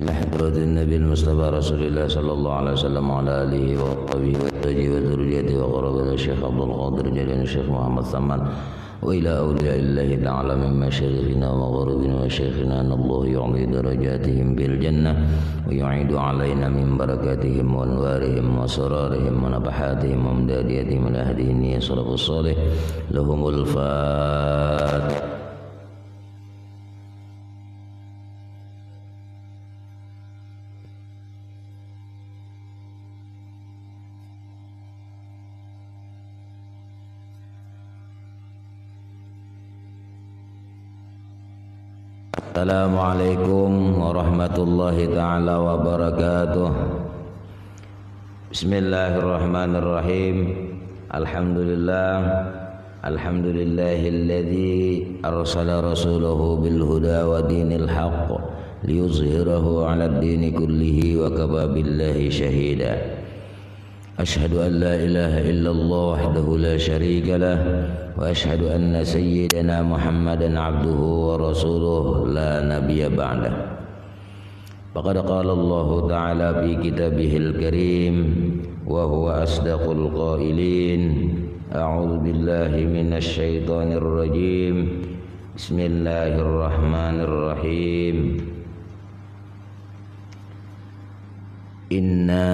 إلى حضرة النبي المصطفى رسول الله صلى الله عليه وسلم وعلى آله وصحبه وأزواجه وذريته وقرابته الشيخ عبد القادر جليل الشيخ محمد سلمان وإلى أولياء الله تعالى من مشايخنا ومغربنا وشيخنا أن الله يعلي درجاتهم بالجنة ويعيد علينا من بركاتهم وأنوارهم وسرارهم ونفحاتهم وامداداتهم إلى هذه النية السلف الصالح لهم الفاتحة. Assalamualaikum warahmatullahi ta'ala wabarakatuh. Bismillahirrahmanirrahim. Alhamdulillahilladzi arsala rasulahu bil huda wa dinil haqq liyuzhirahu 'alad dini kullihi wa kafa billahi shahida. Ashhadu an la ilaha illallah wahdahu la syarika lah wa ashhadu anna sayyidana Muhammadan abduhu wa rasuluh la nabiyya ba'dah. Faqad qala Allah ta'ala fi kitabihil karim wa huwa asdaqul qailin. A'udzu billahi minasy syaithanir rajim. Bismillahirrahmanirrahim. Inna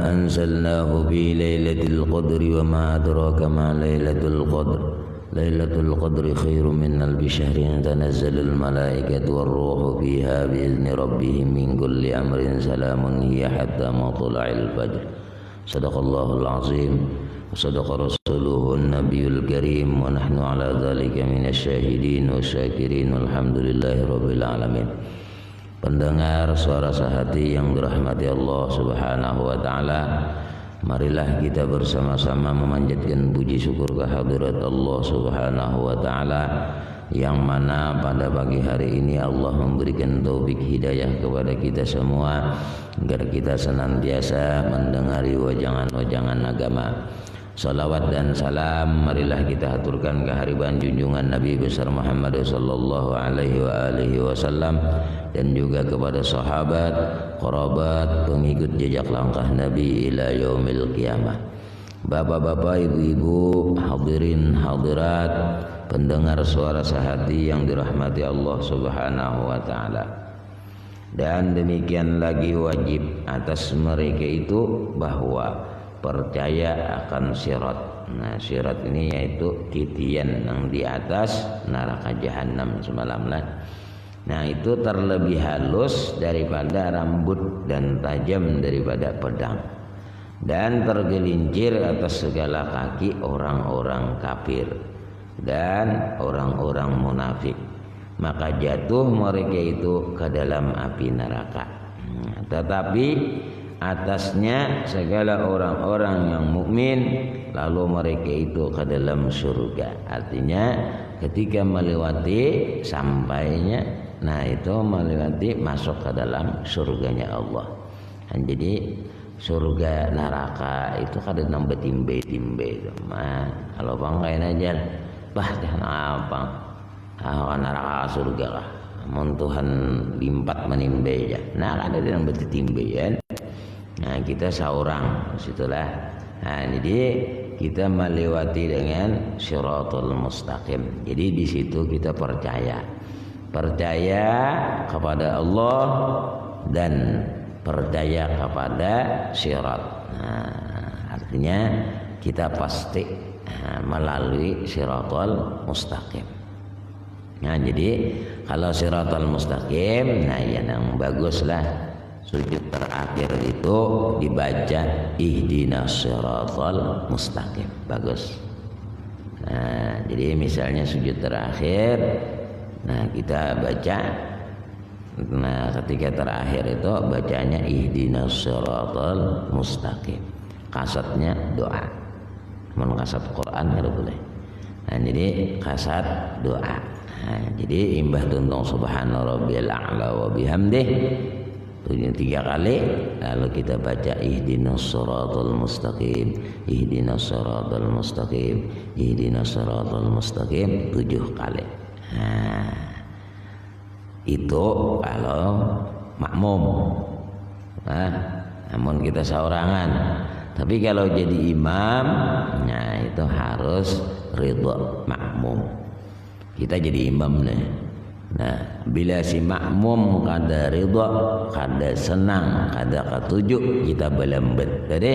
anzalnahu fi lailatul qadri wa ma adraka ma lailatul qadr. Lailatul qadri khairum min alfi syahrin tanazzalul malaikatu war-ruhu fiha bi izni rabbihim min kulli amrin salamun hiya hatta matla'il fajr. Shadaqallahul azim wa sadaqa rasuluhun nabiyul karim wa nahnu ala dzalika minasy syahidin wasyakirin walhamdulillahi rabbil alamin. Pendengar suara sehati yang dirahmati Allah Subhanahu wa taala, marilah kita bersama-sama memanjatkan puji syukur kehadirat Allah Subhanahu wa taala yang mana pada pagi hari ini Allah memberikan taufik hidayah kepada kita semua agar kita senantiasa mendengari wajangan-wajangan agama. Salawat dan salam marilah kita haturkan kehadiran junjungan Nabi besar Muhammad sallallahu alaihi wasallam dan juga kepada sahabat, kerabat, pengikut jejak langkah Nabi ila yaumil qiyamah. Bapak-bapak, ibu-ibu, hadirin hadirat, pendengar suara sehati yang dirahmati Allah Subhanahu wa taala. Dan demikian lagi wajib atas mereka itu bahwa percaya akan sirat. Nah, sirat ini yaitu titian yang di atas neraka jahanam semalamlah. Nah, itu terlebih halus daripada rambut dan tajam daripada pedang, dan tergelincir atas segala kaki orang-orang kafir dan orang-orang munafik. Maka jatuh mereka itu ke dalam api neraka. Tetapi atasnya segala orang-orang yang mukmin, lalu mereka itu ke dalam surga. Artinya ketika melewati sampainya, nah itu melewati masuk ke dalam surganya Allah. Dan jadi surga neraka itu kada nambah timbe-timbe itu. Nah, kalau bangkain aja bah apa? Neraka surga lah. Mun Tuhan limpat menimbe aja. Nah, ada yang bertimbe ya. Nah, kita seorang situlah. Nah, jadi kita melewati dengan Shirathul Mustaqim. Jadi di situ kita percaya kepada Allah dan percaya kepada Sirat. Nah, artinya kita pasti melalui Shirathul Mustaqim. Nah, jadi kalau Shirathul Mustaqim, nah ya yang baguslah sujud terakhir itu dibaca ihdinas siratal mustaqim. Bagus. Nah, jadi misalnya sujud terakhir, nah kita baca, nah ketika terakhir itu bacanya ihdinas siratal mustaqim. Kasatnya doa. Mun kasat Quran ya boleh. Nah, jadi kasat doa. Nah, jadi imbah tuntung subhana rabbiyal a'la wa bihamdih 3 kali, lalu kita baca ihdinas siratal mustaqim, ihdinas siratal mustaqim, ihdinas siratal mustaqim 7 kali. Nah, itu kalau makmum. Nah, namun kita seorangan. Tapi kalau jadi imam, nah itu harus ridho makmum. Kita jadi imam nih. Nah, bila si makmum kada ridho, kada senang, kada ketujuh, kita belembet. Jadi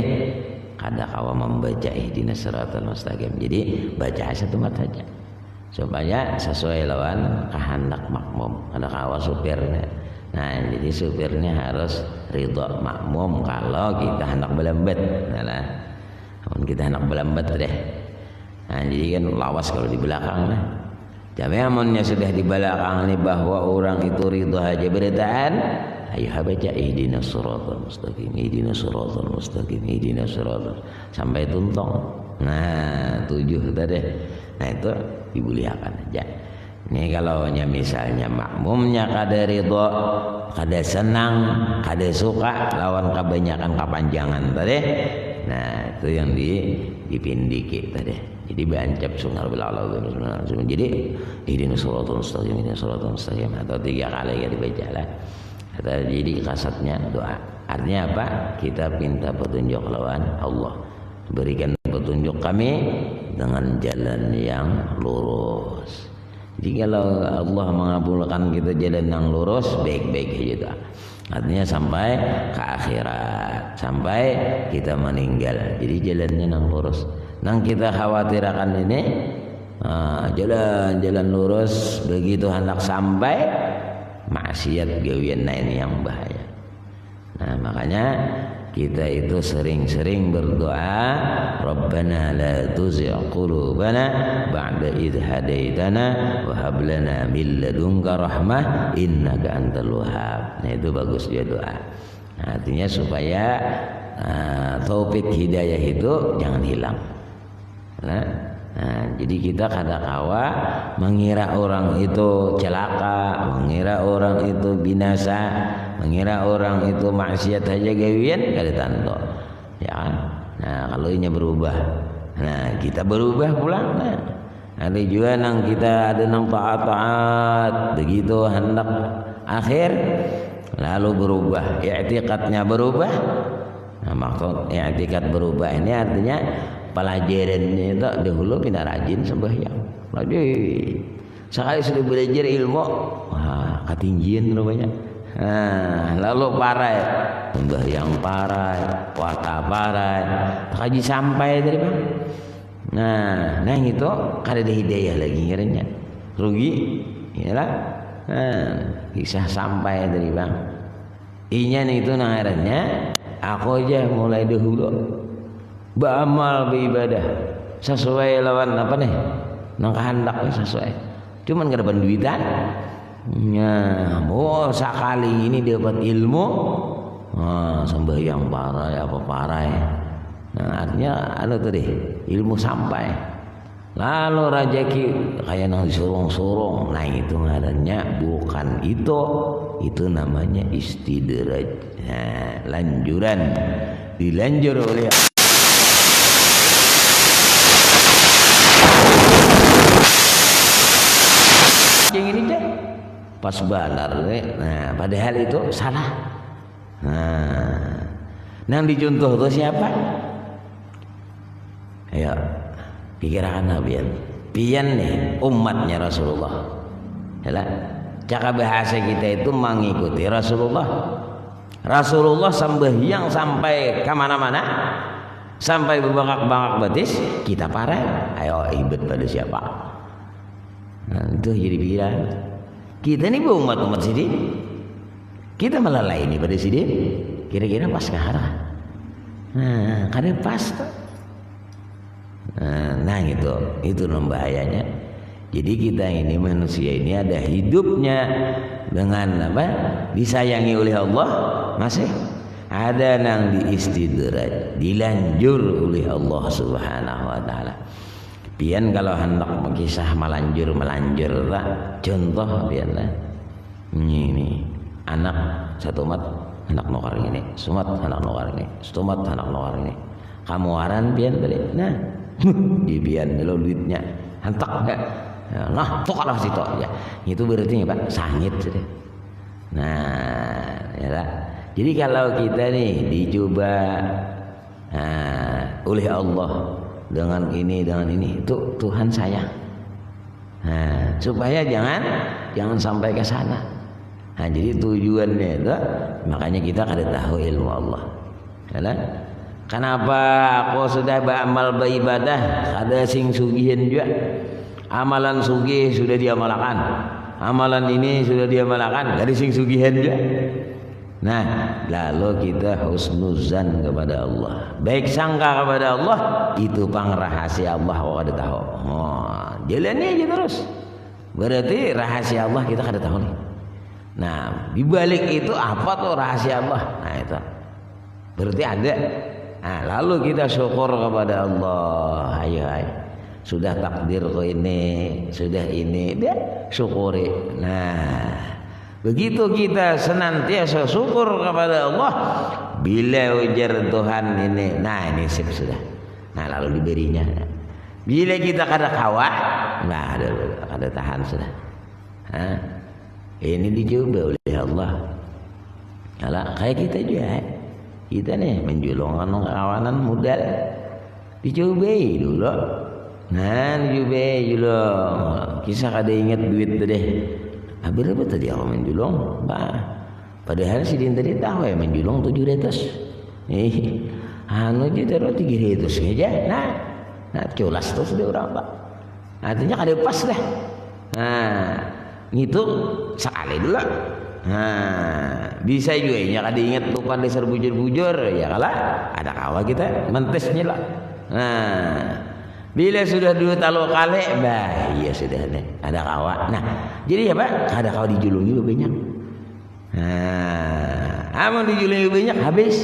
kada kawa membaca ihdinas siratal mustaqim. Jadi baca satu mat saja supaya sesuai lawan kehendak makmum. Kada kawa supirnya. Nah, jadi supirnya harus ridho makmum kalau kita hendak belembet. Nah, namun kita hendak belembet deh. Nah, jadi kan lawas kalau di belakang lah. Tapi amunnya sudah di belakang ini bahwa orang itu ridho aja beritaan, ayo baca ihdinas siratal mustaqim, ihdinas siratal mustaqim, ihdinas siratal sampai tuntong. Nah, 7 tadi. Nah, itu dimuliakan aja. Ini kalau misalnya makmumnya kada ridho, kada senang, kada suka lawan kebanyakan kepanjangan tadi. Nah, itu yang dipindiki tadi. Jadi bancap sungar bilalal. Jadi ihdinas siratal mustaqim, ihdinas siratal mustaqim atau 3 kali ya dibaca lah. Atau jadi kasatnya doa. Artinya apa? Kita minta petunjuk lawan Allah. Berikan petunjuk kami dengan jalan yang lurus. Jadi kalau Allah mengabulkan kita jalan yang lurus, baik-baik aja. Artinya sampai ke akhirat, sampai kita meninggal. Jadi jalannya yang lurus. Nang kita khawatirkan ini jalan lurus, begitu hendak sampai maksiat gawian ini yang bahaya. Nah, makanya kita itu sering-sering berdoa, Rabbana la tuzigh qulubana ba'da idh hadaitana wa hab lana min ladunka rahmah innaka antal wahhab. Nah, itu bagus dia doa. Nah, artinya supaya taufik hidayah itu jangan hilang. Nah, jadi kita kadang-kawa mengira orang itu celaka, mengira orang itu binasa, mengira orang itu maksiat aja gawian kada tanto. Ya kan? Nah, kalau ini berubah. Nah, kita berubah pulang. Nah, ada juga nang kita ada nang taat-taat, begitu hendak akhir lalu berubah, i'tiqadnya berubah. Nah, maksud i'tiqad berubah ini artinya pelajarannya itu dahulu pindah rajin sembahyang. Sekali sudah belajar ilmu, wah ketinggian rupanya. Nah, lalu parai, sembahyang parai, puasa parai, kaji sampai tadi bang. Nah itu kada ada hidayah lagi ngiranya, rugi, ya lah. Nah, kisah sampai tadi bang. Inya itu nangarannya, aku aja mulai dahulu beramal beribadah sesuai lawan apa nih nang kehendaknya sesuai, cuman kada dapat duitan. Nah, sekali ini dapat ilmu, sembahyang parai apa parai. Nah, artinya ada tadi ilmu sampai, lalu rezeki kayak nang disorong-sorong. Nah, itu ngarannya bukan itu namanya istidraj. Nah, lanjuran dilanjur oleh yang ini deh pas balar. Nah, padahal itu salah. Nah, nang dicontoh itu siapa? Ayo pikirkan pian nih umatnya Rasulullah. Yalah, cara bahasa kita itu mengikuti Rasulullah. Rasulullah sembahyang sampai kemana-mana, sampai bebangkak-bangkak betis, kita parai. Ayo ibad pada siapa? Nah, itu jadi pikiran kita nih umat-umat sini, kita melalai ini pada sini, kira-kira pas ke arah. Nah, kadang pas tuh. Nah itu bahayanya. Jadi kita ini manusia ini ada hidupnya dengan apa? Disayangi oleh Allah, masih ada nang diistidraj, dilanjur oleh Allah Subhanahu wa taala. Pian kalau hendak kisah melanjur lah, contoh pian lah. Ini anak satu mat anak nokar ini, sumat anak nokar ini, stumat anak nokar ini. Kamu waran pian tadi. Nah, di pian lo duitnya hentak enggak? Nah, tokalah situ ya. Itu berarti Pak sangit sudah. Nah, ya. Jadi kalau kita nih dicoba oleh Allah dengan ini, itu Tuhan sayang. Nah, supaya jangan sampai ke sana. Nah, jadi tujuannya itu makanya kita kada tahu ilmu Allah. Ya, kenapa aku sudah beramal beribadah kada sing sugihin juga. Amalan sugih sudah diamalkan. Amalan ini sudah diamalkan, kada sing sugihin juga. Nah, lalu kita husnuzan kepada Allah, baik sangka kepada Allah, itu pang rahasia Allah kok kada tahu. Oh, jalannya aja terus. Berarti rahasia Allah kita kada tahu nih. Nah, di balik itu apa tuh rahasia Allah? Nah, itu. Berarti ada. Nah, lalu kita syukur kepada Allah. Ayo. Sudah takdir kok ini, sudah ini, dia syukuri. Nah, begitu kita senantiasa syukur kepada Allah, bila ujar Tuhan ini, nah ini sip sudah. Nah, lalu diberinya. Bila kita kada kawah, nah ada tahan sudah. Nah, ini dicoba oleh Allah. Kalau kayak kita juga, kita nih menjulungkan kawanan modal, dicobai dulu. Nah, dicobai dulu. Kisah kada ingat duit deh. Berapa tadi aku menjulung? Padahal si Din tadi tahu ya menjulung 700. Anu je taruh 300 saja. Nah culas terus dia orang Pak. Artinya kada pas dah. Nah, ngitung sekali dulu. Nah, bisa juga nya kada ingat lupa dasar bujur-bujur ya kalah ada kawa kita mentesnya lah. Nah, bila sudah 2 taluk kali, iya sudah nih ada kawa. Nah, jadi ya Pak, ada kawa dijulungi banyak. Nah, amun dijulungi banyak habis.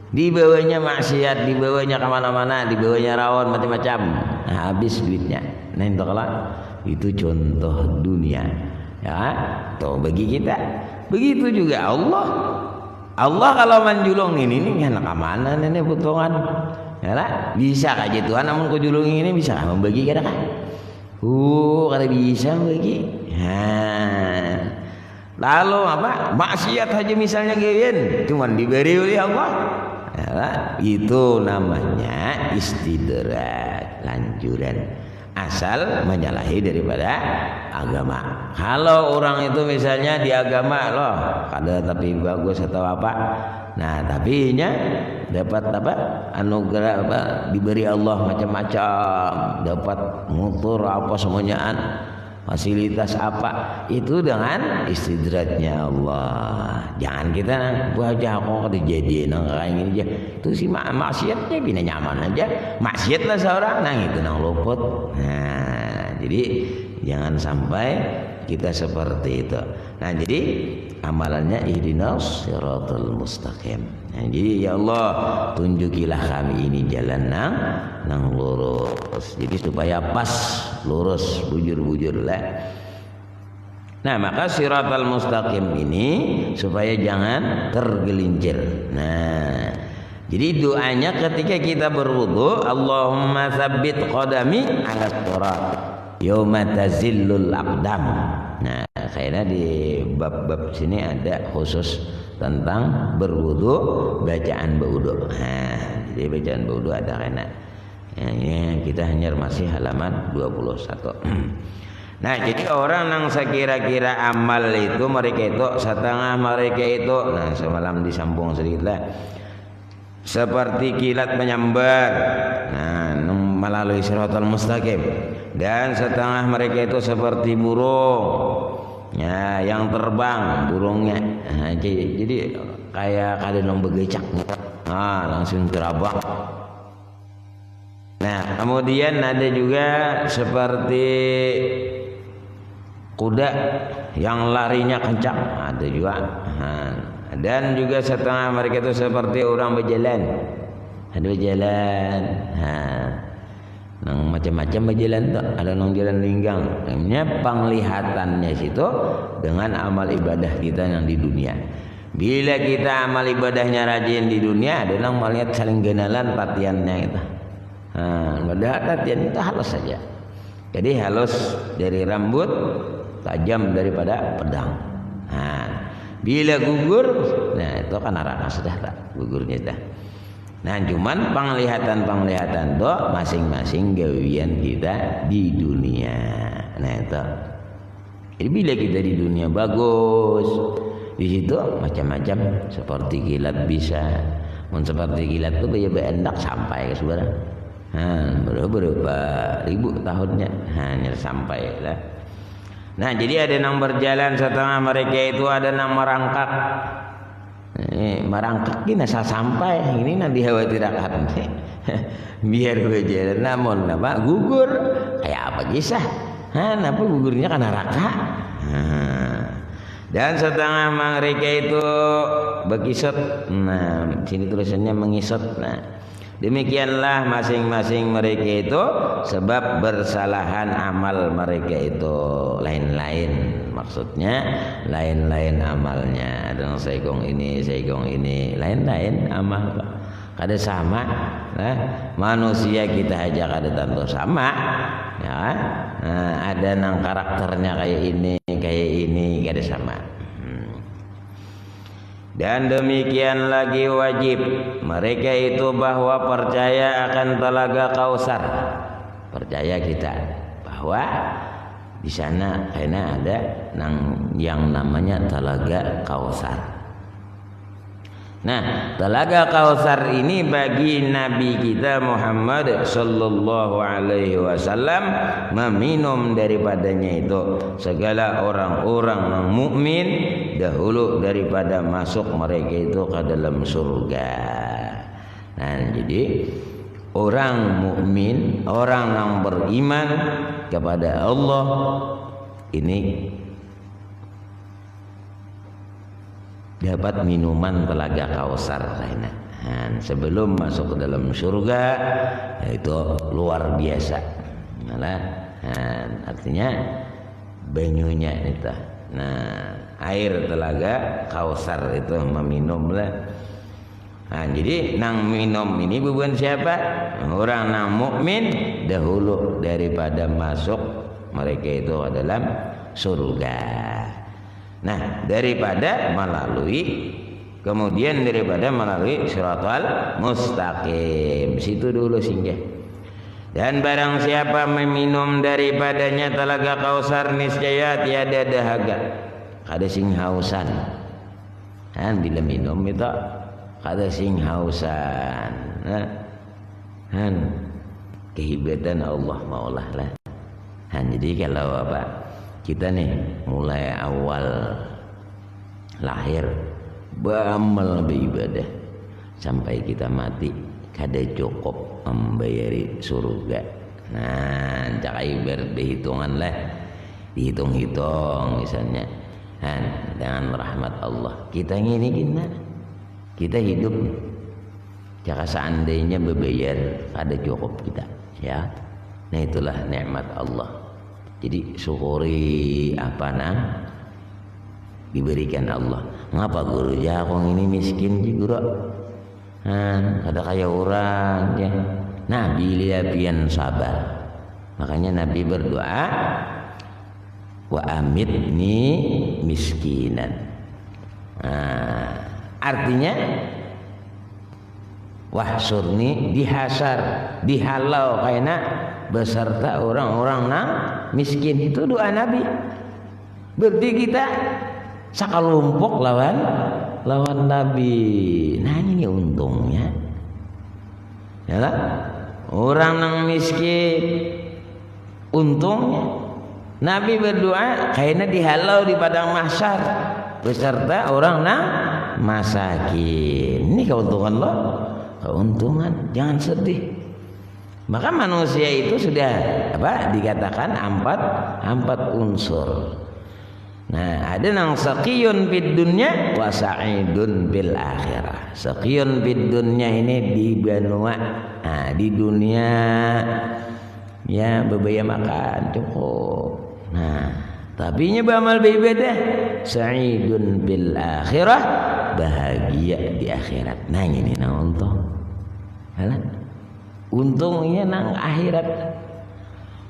Dibawanya maksiat, dibawanya kemana-mana, dibawanya rawon macam-macam. Nah, habis duitnya. Nah, itu contoh dunia. Ya, tuh bagi kita. Begitu juga Allah. Allah kalau menjulung ini anak mana ini potongan. Ya lah, bisa aja Tuhan namun kau julungi ini bisa membagi kada kan? Kada bisa membagi. Nah, lalu apa? Maksiat aja misalnya kalian cuman diberi oleh Allah. Ya lah, itu namanya istidrak, lanjuran. Asal menyalahi daripada agama. Kalau orang itu misalnya di agama loh, kada tapi bagus atau apa. Nah, tapi nya dapat apa? Anugerah apa? Diberi Allah macam-macam, dapat motor apa semuanya, fasilitas apa, itu dengan istidratnya Allah. Jangan kita wajah kok dijadiin kayak gini aja. Itu sih maksiatnya bina nyaman aja. Maksiat lah seorang nang itu nang luput. Nah, jadi jangan sampai kita seperti itu. Nah, jadi amalannya ihdinas siratal mustaqim. Nah, jadi ya Allah tunjukilah kami ini jalan nang lurus. Jadi supaya pas lurus bujur-bujur lah. Nah, maka siratal mustaqim ini supaya jangan tergelincir. Nah, jadi doanya ketika kita berwudu, Allahumma tsabbit qadami 'ala sirat yauma tazillul aqdam. Nah, kayaknya di bab-bab sini ada khusus tentang berwudu, bacaan berwudu. Nah, jadi bacaan berwudu ada kena. Ya, kita hanya masih halaman 21. Nah, jadi orang yang sekira-kira amal itu mereka itu setengah mereka itu, nah semalam disambung sedikit lah, seperti kilat menyambar, nah melalui siratal mustaqim, dan setengah mereka itu seperti burung, ya yang terbang burungnya, nah, jadi kayak kadang begecak, nah langsung terabang. Nah, kemudian ada juga seperti kuda yang larinya kencang, ada juga. Nah, dan juga setengah mereka itu seperti orang berjalan, ada berjalan. Nah, macam-macam berjalan tuh, ada nang jalan linggang. Namanya penglihatannya situ dengan amal ibadah kita yang di dunia. Bila kita amal ibadahnya rajin di dunia, ada nang melihat saling genalan latihannya itu. Nah, latihan itu halus saja. Jadi halus dari rambut, tajam daripada pedang. Nah, bila gugur, nah itu kan neraka sudah tak gugurnya dah. Nah cuman penglihatan tuh masing-masing gawian kita di dunia. Nah itu. Jadi bila kita di dunia bagus, di situ macam-macam seperti kilat bisa, seperti kilat tuh ya beendak sampai ke saudara. Berapa ribu tahunnya hanya sampai lah. Nah jadi ada yang berjalan setengah mereka itu ada yang merangkak. Merangkak ini asal sampai ini nanti khawatirkan biar gue jalan namun apa gugur kayak apa kisah apa gugurnya kan neraka. Dan setengah mereka itu berkisut. Nah sini tulisannya mengisut. Nah demikianlah masing-masing mereka itu sebab bersalahan amal mereka itu lain-lain, maksudnya lain-lain amalnya. Ada yang segong ini lain-lain amal kada sama. Nah, manusia kita aja kada tentu sama ya. Nah, ada yang karakternya kayak ini kada sama. Dan demikian lagi wajib mereka itu bahwa percaya akan Telaga Kausar. Percaya kita bahwa di sana karena ada yang namanya Telaga Kausar. Nah, Telaga Kausar ini bagi Nabi kita Muhammad sallallahu alaihi wasallam meminum daripadanya itu segala orang-orang yang mukmin dahulu daripada masuk mereka itu ke dalam surga. Nah, jadi orang mukmin, orang yang beriman kepada Allah ini dapat minuman Telaga Kausar lainnya. Sebelum masuk ke dalam surga itu luar biasa. Artinya banyunya itu. Nah, air Telaga Kausar itu meminumlah. Jadi nang minum ini bukan siapa? Orang nang mukmin dahulu daripada masuk mereka itu ke dalam surga. Nah, daripada melalui Shiratal Mustaqim. Situ dulu singgah. Dan barang siapa meminum daripadanya Telaga Kausar niscaya tiada dahaga. Kada sing hausan. Bila minum itu kada sing hausan. Kehebatan Allah maulah lah. Jadi kalau apa? Kita nih mulai awal lahir beramal beribadah sampai kita mati kada cukup membayari surga. Nah, cakai berhitungan lah, dihitung-hitung misalnya. Dengan rahmat Allah kita ini kita hidup. Jika seandainya berbayar kada cukup kita, ya. Nah itulah nikmat Allah. Jadi syukuri apa diberikan Allah. Ngapa guru jakong ini miskin juga? Ada kayak orang ya. Nabi liapian sabar. Makanya Nabi berdoa, wa amitni miskinan. Artinya wahsurni dihasar, dihalau karena beserta orang-orang miskin. Itu doa Nabi. Berarti kita sakalumpuk lawan Nabi. Nah ini untungnya ya, orang yang miskin untungnya Nabi berdoa karena dihalau di padang mahsyar beserta orang masakin. Ini keuntungan lo, keuntungan. Jangan sedih. Maka manusia itu sudah dikatakan empat unsur. Nah, ada yang saqiyun fid dunya wa sa'idun bil akhirah. Saqiyun fid dunya ini di benua. Nah, di dunia ya bebaya makan cukup. Nah, tapi nya beramal beribadah sa'idun bil akhirah, bahagia di akhirat. Nah, ini untung. Untungnya nang akhirat.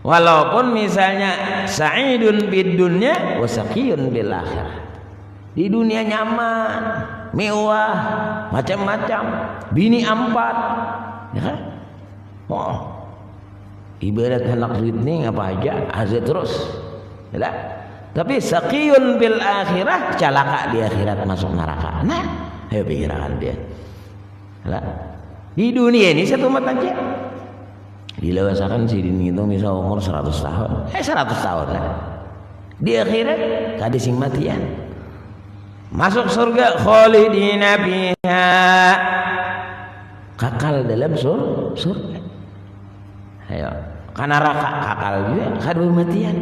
Walaupun misalnya sa'idun bid dunya wa saqiyun bil akhirah. Di dunia nyaman, mewah, macam-macam, bini 4, ya kan? Oh, ibarat anak duit nih ngapa aja, azza terus, ya. Tapi saqiyun bil akhirah, celaka di akhirat, masuk neraka. Nah, ayo pikiran dia. Ya. Di dunia ini satu umat aja dilewasakan si dini itu misal umur 100 tahun, 100 tahun lah. Di akhirat kada sing matian. Masuk surga khalidina fiha, kakal dalam surga. Ayo, karena neraka kakal juga kada matian.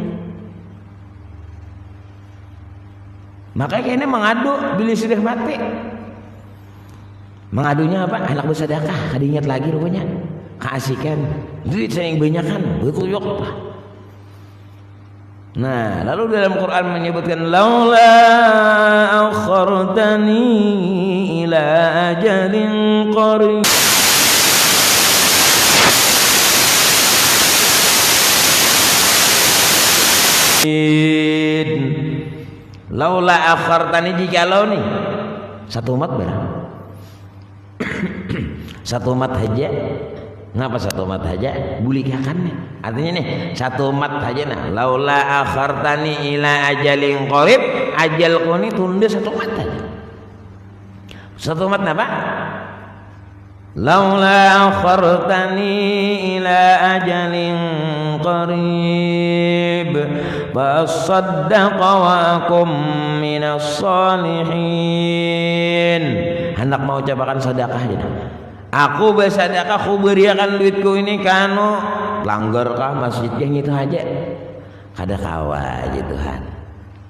Makanya kayaknya mengadu bila sudah mati. Mengadunya apa? Anak bersedekah, kada ingat lagi rupanya. Keasikan, duit saya yang banyak kan, betul yok. Nah, lalu dalam Quran menyebutkan laula akhartani ila ajalin qarib. Laula akhartani, jikalau nih satu umat berapa? Satu umat aja. Ngapa satu umat aja? Bulikakan nih. Artinya nih satu umat aja nah. Laula akhartani ila ajalin qarib, ajalku ini tunda satu umat aja. Satu umat apa? Laula akhartani ila ajalin qarib fasaddaqa wa akum minas salihin. Hendak mau ucapkan sedekah aja. Aku bersedekah, aku beriakan duitku ini kanu langgar kah masjidnya itu aja. Kada kawa aja Tuhan.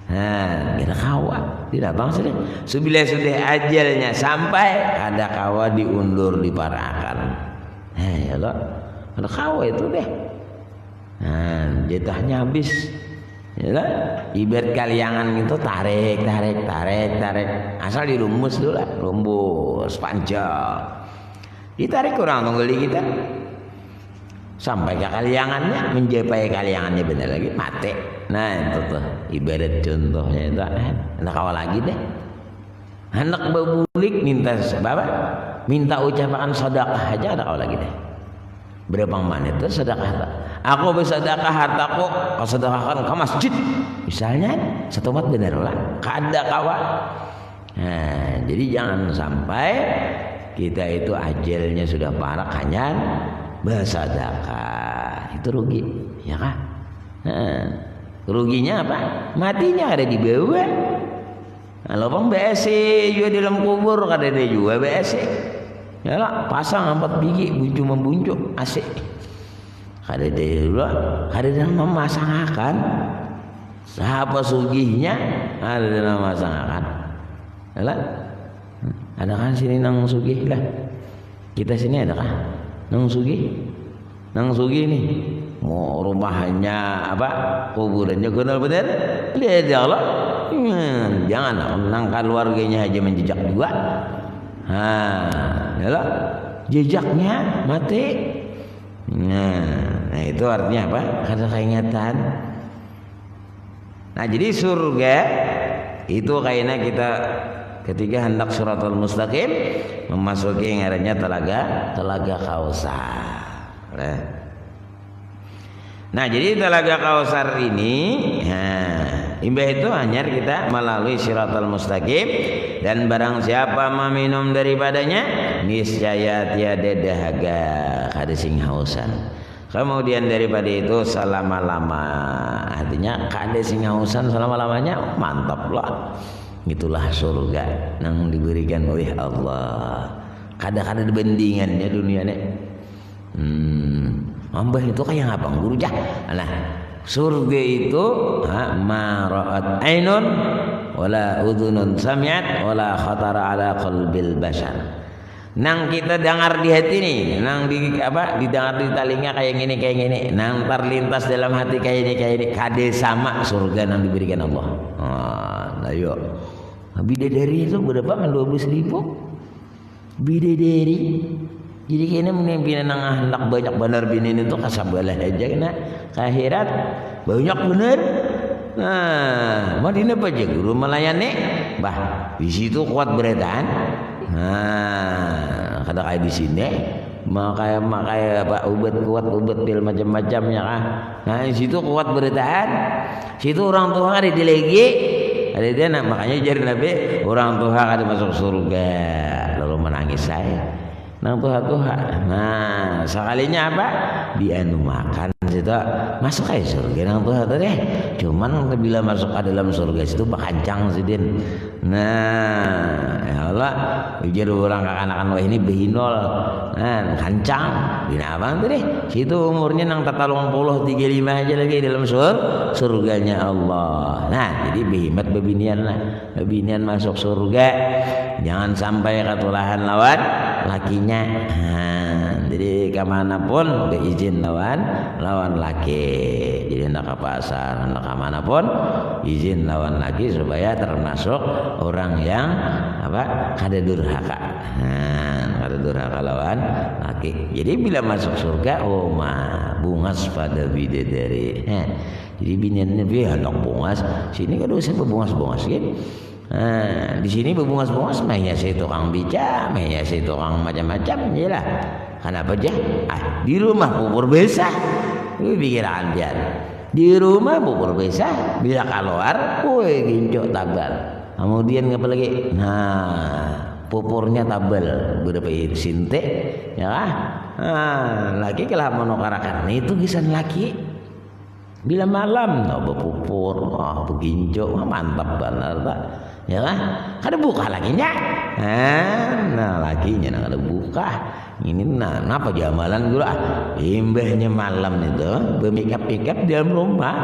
Nah, kada kawa. Tidak tahu sudah. Sudah ajalnya sampai ada kawa diundur diparakan. Nah, ya lo. Kada kawa itu deh. Nah, jatahnya habis. Ya lah, ibarat kaliangan itu tarik. Asal dirumus dulu lah, rumus panjang. Ditarik kurang tungguli kita sampai ke kaliangannya, mencapai kaliangannya benar lagi mati. Nah itu tuh ibarat contohnya itu. Hendak awal lagi deh. Hendak berbulik minta sebab, minta ucapan sedekah aja ada awal lagi deh. Berapa mana itu sedekah? Aku bersedekah hartaku, kau sedekahkan ke masjid. Misalnya satu umat benar lah. Kada kawan. Nah, jadi jangan sampai kita itu ajalnya sudah parah hanya bersedekah, itu rugi, ya kan? Nah, ruginya apa? Matinya ada di bawah. Kalau bang BSC juga di dalam kubur kada ada juga BSC. Ya lah, pasang 4 biji buncu membuncuk asik. Kada ada juga, kada ada memasangakan. Siapa sugihnya ada dalam memasangakan. Ya lah. Ada kan sini nang sugih lah. Kita sini ada kan nang sugih? Nang sugih nih. Mau rumahnya apa? Kuburannya benar-benar lihat Allah. Jangan nang keluarganya aja menjejak juga. Ya lah. Jejaknya mati. Nah, itu artinya apa? Ada keingatan. Nah, jadi surga itu kayaknya kita ketika hendak Shiratal Mustaqim memasuki ngarannya Telaga Kausar. Nah, jadi Telaga Kausar ini, imbah itu hanya kita melalui Shiratal Mustaqim, dan barang siapa meminum daripadanya niscaya tiada dahaga kada sing hausan. Kemudian daripada itu selama-lama, artinya kada sing hausan selama-lamanya, mantap lah. Itulah surga yang diberikan oleh Allah. Kadang-kadang bandingannya dunia nih. Ambah itu kayak apa? Guru jah. Nah, surga itu ma ra'at ainun wala udhunun sami'at wala khatara ala qalbil bashar. Nang kita dengar di hati nih, nang didengar di telinga kayak gini, nang terlintas dalam hati kayak ini, kade sama surga yang diberikan Allah. Nah, yuk. Bidadari itu berapa kan 12.000 bidadari. Jadi kayaknya memimpin nang ahlak banyak benar binin itu kasabalah aja kena ke akhirat banyak benar. Nah, Madinah apa aja guru melayani, bah di situ kuat beretaan. Nah, kada kayak di sini, makanya Pak Ubed kuat Ubed pil macam-macamnya kah. Nah di situ kuat beretaan, situ orang tua ada dilegi, ada dia nak makanya jadi Nabi orang tua ada masuk surga, lalu menangis saya. Nang Tuhan. Nah, sekalinya apa? Dianu makan situ masuk aja surga nang Tuhan deh. Cuman bila masuk ke dalam surga situ bakancang sidin. Nah, ya Allah, ujar orang kakanakan wah ini behinol. Nah, kancang. Dina abang tuh deh. Situ umurnya nang 35 aja lagi dalam surganya Allah. Nah, jadi behimat bebinian lah. Bebinian masuk surga. Jangan sampai ketulahan lawan lakinya. Jadi kemanapun beizin lawan laki. Jadi nak ke pasar, nak kemanapun izin lawan laki supaya termasuk orang yang apa kada durhaka. Kada durhaka lawan laki. Jadi bila masuk surga, oh bungas pada bidadari. Jadi biniannya dia hendak bungas. Sini kan usah berbungas-bungas gitu. Nah, di sini berbungas-bungas menghiasi tukang beca, menghiasi tukang macam-macam, jelah. Kenapa aja? Di rumah bubur besar, lu pikiran biar. Di rumah bubur besar, bila keluar, woi gincok tabal. Kemudian apa lagi? Nah, pupurnya tabal, berapa sinte, ya kah? Laki kalau menokarakan itu kisan laki. Bila malam, berpupur, beginjok, mantap benar tak? Ya kan? Kada buka lakinya. Nah lakinya nak kada buka. Ini apa jamalan gula? Imbahnya malam itu bermikap-mikap di dalam rumah,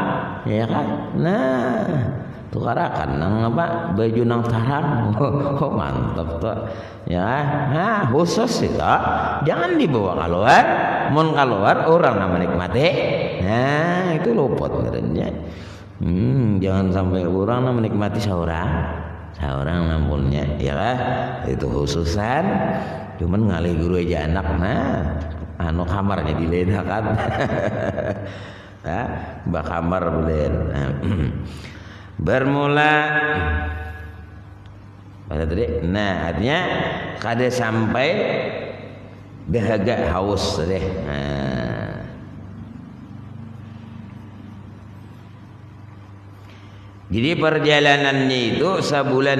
ya kan? Nah, tukarakan nang apa baju nang tarang. Oh mantap tuh. Ya, khusus itu jangan dibawa keluar. Mun keluar orang nak menikmati. Nah, itu luput sebenarnya. Jangan sampai orang nak menikmati seorang nampunnya, ya kan? Itu khususan. Cuman ngalih guru aja anak, anu kamarnya diledakan. Bah kamar boleh. Bermula pada tadi. Nah, artinya kada sampai dahaga haus deh. Jadi perjalanannya itu sebulan,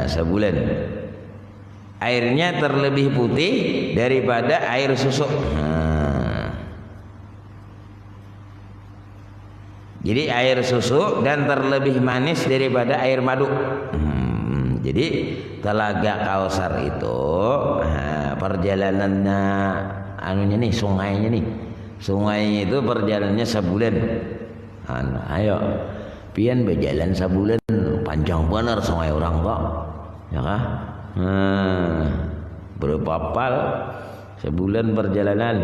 sebulan. Airnya terlebih putih daripada air susu. Jadi air susu dan terlebih manis daripada air madu. Jadi Telaga Kausar itu perjalanannya anunya nih, sungainya itu perjalanannya sebulan. Ayo. Pian berjalan sebulan panjang benar sungai orang kok, ya kah? Berpapal sebulan perjalanan.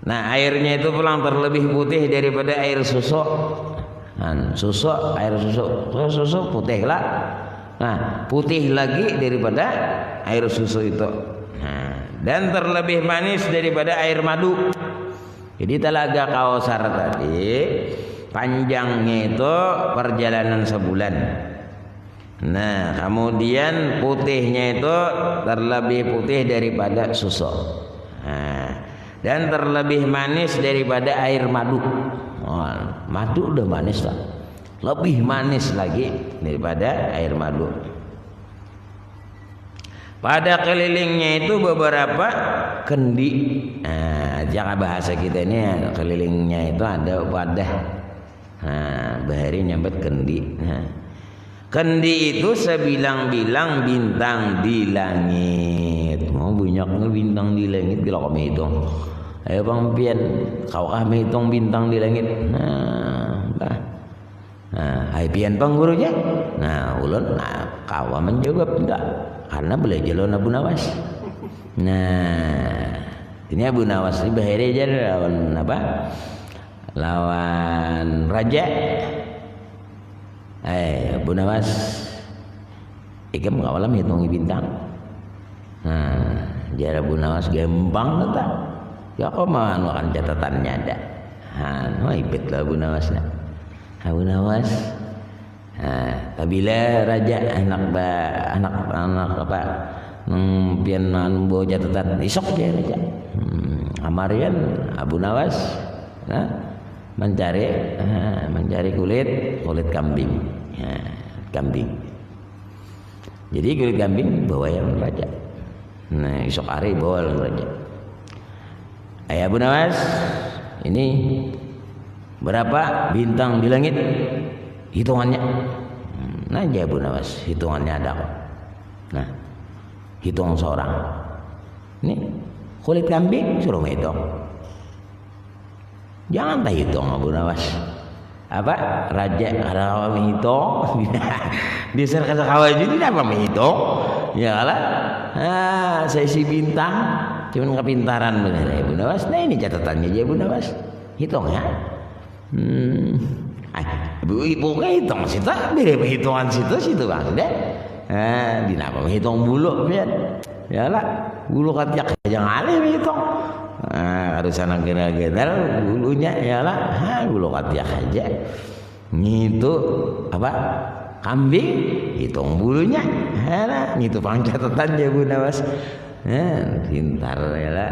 Nah airnya itu pulang terlebih putih daripada air susu. Air susu putih lah. Nah putih lagi daripada air susu itu. Dan terlebih manis daripada air madu. Jadi Telaga Kausar tadi panjangnya itu perjalanan sebulan. Nah, kemudian putihnya itu terlebih putih daripada susu. Dan terlebih manis daripada air madu. Madu udah manis tak? Lebih manis lagi daripada air madu. Pada kelilingnya itu beberapa kendi. Jangan bahasa kita ini kelilingnya itu ada wadah. Bahari nyambat kendi. Kendi itu sebilang-bilang bintang di langit. Mau banyaknya bintang di langit bila kami hitung. Ayo bang pian, kau kami hitung bintang di langit. Hai pian bang gurunya. Ulun, kau menjawab enggak, karena belajar lawan Abu Nawas. Ini Abu Nawas ini bahari aja lawan apa? Lawan raja. Abu Nawas ikam kawalam hitungi bintang. Jara Abu Nawas gampang tak? Ya kau mau makan catatannya ada. Ibet lah Abu Nawas. Abu Nawas. Apabila raja anak apa pian bo catatan isok dia raja. Amarian Abu Nawas mencari kulit kambing. Kambing. Jadi kulit kambing bawa yang raja. Nah, isok hari bawa yang raja. Ayah Abu Nawas, ini berapa bintang di langit? Hitungannya. Nah, ya Abu Nawas, hitungannya ada kok. Nah, hitung seorang. Ini kulit kambing suruh menghitung. Jangan tak hitung Abu Nawas. Apa raja kalau menghitung di serka sekawaji ini apa menghitung? Ya lah. Saya si bintang, cuman kepintaran benar ya Abu Nawas. Nah ini catatannya aja Abu Nawas. Hitung ya. Ibu kayak hitung situ, beri perhitungan situ kan deh. Di napa menghitung bulu pian? Ya lah, bulu katiak jangan alih menghitung. Harus anak kira-kira bulunya ya lah, bulu katiak aja. Ngitu apa? Kambing hitung bulunya. Lah, ngitu pangcatatan ya Bu Nawas. Pintar ya lah.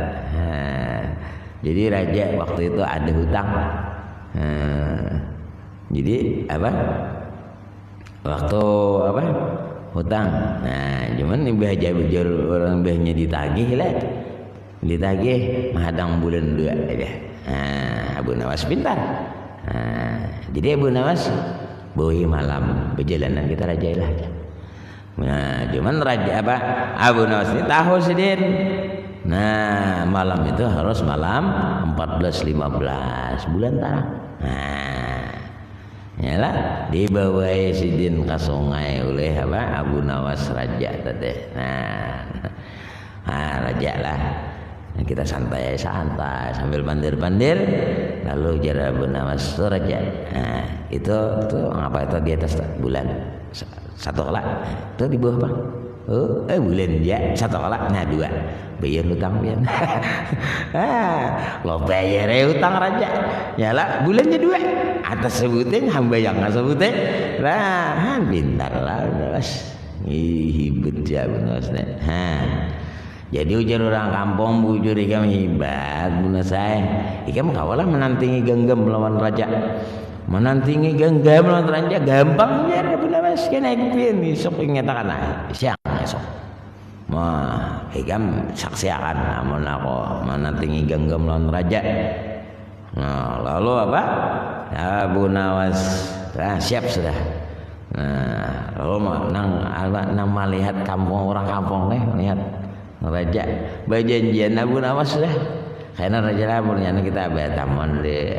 Jadi raja waktu itu ada hutang. Jadi apa? Waktu apa? Hutang. Nah, cuman mbah jabujur orang mbahnya ditagih lah. Ditagih menghadang bulan 2 aja. Abu Nawas pintar. Jadi Abu Nawas bawahi malam perjalanan kita raja lah. Nah, cuman raja apa? Abu Nawas ini tahu sedin. Nah, malam itu harus malam 14-15 bulan tarang. Yalah dibawai sidin ke sungai oleh apa Abu Nawas raja tadi. Raja lah. Kita santai sambil pandir lalu jarak Abu Nawas raja. Itu apa itu di atas bulan satu kelak. Itu di bawah bang. Bulan ya satu kelak. Nah 2 bayar hutang pian. Lo bayar hutang raja. Yalah bulannya 2. Atas sebutin hamba yang nggak sebutin. Lah pintar lah Nawas. Hibut ya Nawas. Jadi ujar orang kampung bujur ikam hebat buna saya. Ikam kawalah menantingi genggam melawan raja. Menantingi genggam melawan raja gampang ya Bunda Mas kena ikutin besok ingatakan siang esok. Ikam saksiakan namun aku menantingi genggam melawan raja. Nah, lalu apa? Abu Nawas siap sudah. Nah, lalu nang melihat kampung orang kampung lihat raja berjanjian Abu Nawas sudah karena raja laburnya kita bertamuan di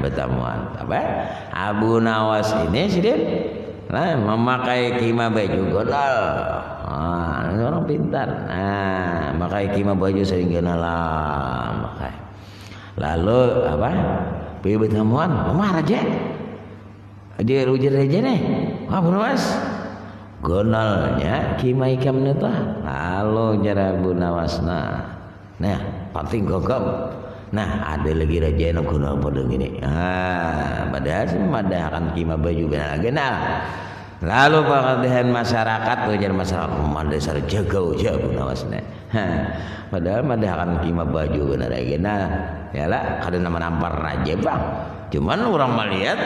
bertamuan apa Abu Nawas ini sidin memakai kima baju gondol. Ini orang pintar. Memakai kima baju sehingga pakai. Lalu apa pergi bertamuan rumah raja dia ujar raja nih Abu Nawas gondolnya kima ikam neta lalu jara Abu Nawas nah penting gogom. Nah ada lagi raja yang gondol pada gini. Padahal semua akan kima baju genal. Lalu pakaian masyarakat ujar masyarakat mandasar jaga ujar Abu Nawas padahal akan kima baju genal ya lah kada nama nampar raja bang. Cuman orang melihat,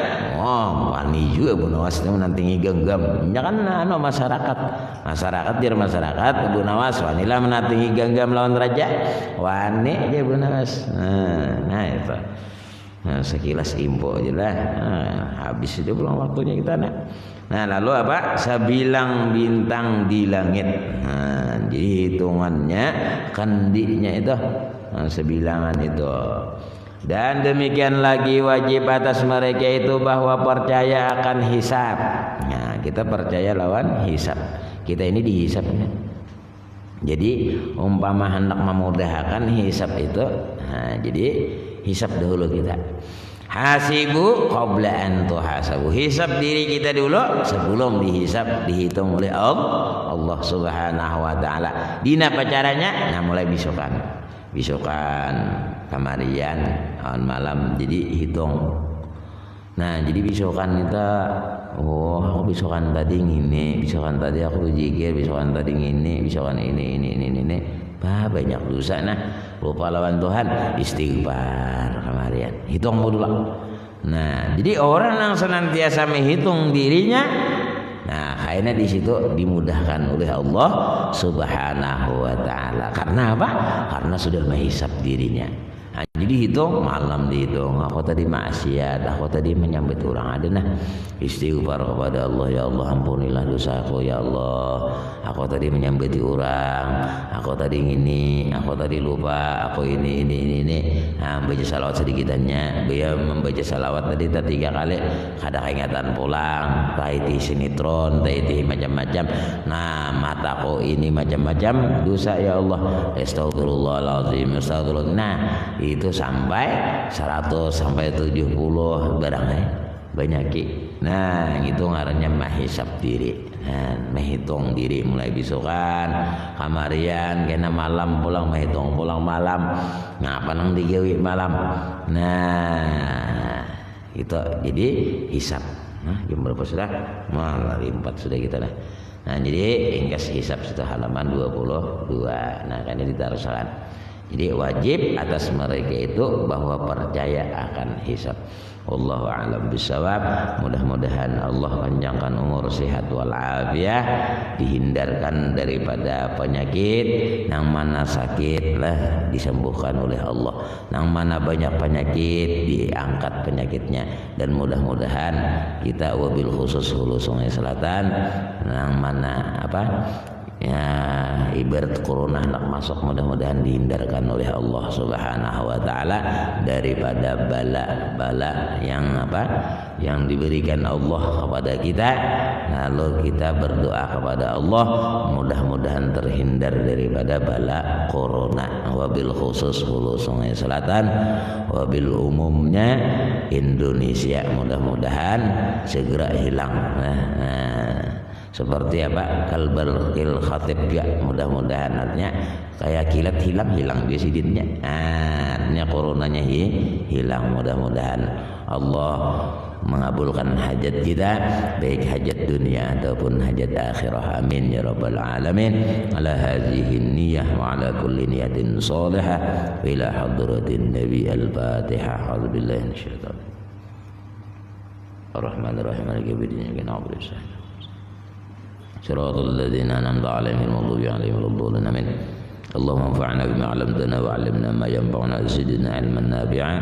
wani juga Abu Nawas menantingi genggam. Ya kan masyarakat Abu Nawas wanilah menantingi genggam lawan raja. Wani dia Abu Nawas. Nah itu. Sekilas info aja lah. Habis itu pulang waktunya kita Nah lalu apa? Sebilang bintang di langit. Jadi hitungannya kendiknya itu sebilangan itu. Dan demikian lagi wajib atas mereka itu bahwa percaya akan hisab. Nah, kita percaya lawan hisab. Kita ini dihisab. Jadi umpama hendak memudahkan hisab itu, jadi hisab dahulu kita. Hasibu qabla an tuhasabu. Hisab diri kita dulu sebelum dihisab dihitung oleh Allah Subhanahu wa taala. Dina pacaranya? Nah, mulai besokan kamarian malam jadi hitung Nah, jadi besokan kita, oh aku besokan tadi ngini, besokan tadi aku zikir, besokan tadi ngini, besokan ini. Bah, banyak dosa. Nah, lupa lawan Tuhan, istighfar kemarin. Hitung dulu. Nah, jadi orang yang senantiasa menghitung dirinya, nah, kayaknya di situ dimudahkan oleh Allah Subhanahu wa taala. Karena apa? Karena sudah menghisap dirinya. Nah, jadi hitung malam dihitung, aku tadi maksiat, aku tadi menyambut orang, ada nah istighfar kepada Allah, ya Allah ampunilah dosaku ya Allah, aku tadi menyambut orang, aku tadi ini, aku tadi lupa, aku ini. Nah, baca salawat sedikitannya, dia membaca salawat tadi 3 kali, kada ingatan pulang, taiti sinetron, taiti macam-macam. Nah, mataku ini macam-macam dosa ya Allah, astagfirullahaladzim, astagfirullah. Nah, itu sampai 100 sampai 70 barangnya banyak. Nah, itu ngarannya menghisap diri. Nah, menghitung diri mulai besokan kamarian kena malam pulang menghitung pulang malam. Ngapa nang digawe malam. Nah, itu jadi hisap. Nah, jam berapa sudah? Malah 4 sudah kita lah. Nah, jadi ingkas hisap sudah halaman 22. Nah, kan ini ditaruhkan. Jadi wajib atas mereka itu bahwa percaya akan hisab. Wallahu a'lam bishawab. Mudah-mudahan Allah panjangkan umur, sehat walafiat, dihindarkan daripada penyakit, yang mana sakit lah disembuhkan oleh Allah, yang mana banyak penyakit diangkat penyakitnya, dan mudah-mudahan kita wabil khusus Hulu Sungai Selatan, yang mana ya ibarat corona nak masuk, mudah-mudahan dihindarkan oleh Allah Subhanahu wa taala daripada bala-bala yang diberikan Allah kepada kita. Lalu kita berdoa kepada Allah mudah-mudahan terhindar daripada bala corona, wabil khusus Hulu Sungai Selatan, wabil umumnya Indonesia, mudah-mudahan segera hilang. Seperti kalbal khatib ya, mudah-mudahan artinya kayak kilat hilang bisidinnya. Artinya coronanya hilang, mudah-mudahan Allah mengabulkan hajat kita, baik hajat dunia ataupun hajat akhirah. Amin ya rabbal alamin. Ala hadhihi niyyah wa ala kulli niyatin salihah wa ila hadratin nabi al-fatihah. A'udzubillahi minasyaitonir rajim. Ar-rahmanir-rahim. Maliki yaumiddin. Na'budu wa nasta'in. صراط الذين أنعمت عليهم المغضوب عليهم ولا الضالين آمين. اللهم انفعنا بما علمتنا وعلمنا ما ينفعنا وزدنا علما نافعا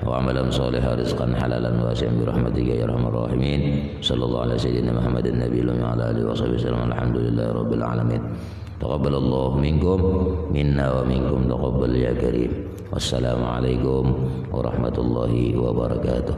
وعملا صالحا رزقا حلالا واسعا برحمتك يا أرحم الراحمين. صلى الله على سيدنا محمد النبي وعلى آله وصحبه وسلم. الحمد لله رب العالمين. تقبل الله منكم منا ومنكم تقبل يا كريم. والسلام عليكم ورحمة الله وبركاته.